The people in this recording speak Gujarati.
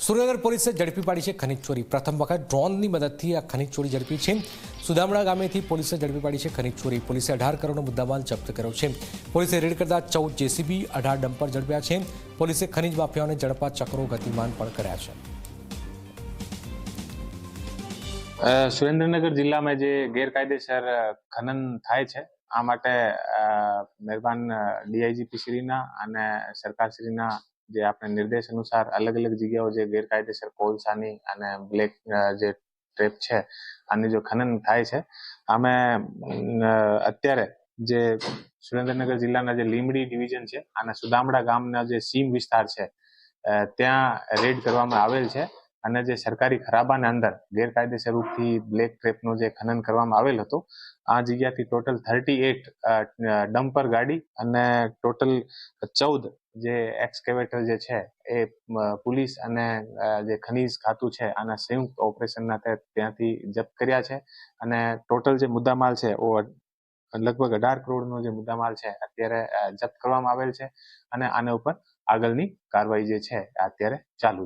સુરેન્દ્રનગર પોલીસે ઝડપી પાડી છે ખનીજ ચોરી। પ્રથમ વખત ડ્રોનની મદદથી આ ખનીજ ચોરી ઝડપી છે। સુદામડા ગામેથી પોલીસે ઝડપી પાડી છે ખનીજ ચોરી। પોલીસે 18 કરોડનો મુદ્દામાલ જપ્ત કર્યો છે। પોલીસે રેડ કરતા 14 જેસીબી 18 ડમ્પર ઝડપ્યા છે। પોલીસે ખનીજ માફિયાઓને ઝડપવા ચક્રો ગતિમાન પણ કર્યા છે। સુરેન્દ્રનગર જિલ્લામાં જે ગેરકાયદેસર ખનન થાય છે આ માટે મહેરબાન ડીઆઈજીપી શ્રીના અને સરકારશ્રીના જે આપણે નિર્દેશ અનુસાર અલગ અલગ જગ્યાઓ જે ગેરકાયદેસર કોલસાની અને બ્લેક જે ટ્રેપ છે આની જો ખનન થાય છે અમે અત્યારે જે સુરેન્દ્રનગર જિલ્લાના જે લીંબડી ડિવિઝન છે અને સુદામડા ગામના જે સીમ વિસ્તાર છે ત્યાં રેડ કરવામાં આવેલ છે અને જે સરકારી ખરાબાના અંદર ગેરકાયદેસર રૂપથી બ્લેક ટ્રેપનું જે ખનન કરવામાં આવેલ હતું આ જગ્યાથી ટોટલ 38 ડમ્પર ગાડી અને ટોટલ 14 જે એક્સકેવેટર જે છે એ પોલીસ અને જે ખનીજ ખાતું છે આના સંયુક્ત ઓપરેશનના ત્યાંથી જપ્ત કર્યા છે અને ટોટલ જે મુદ્દામાલ છે લગભગ 18 કરોડનો જે મુદ્દામાલ છે અત્યારે જપ્ત કરવામાં આવેલ છે અને આના ઉપર આગળની કાર્યવાહી જે છે અત્યારે ચાલુ છે।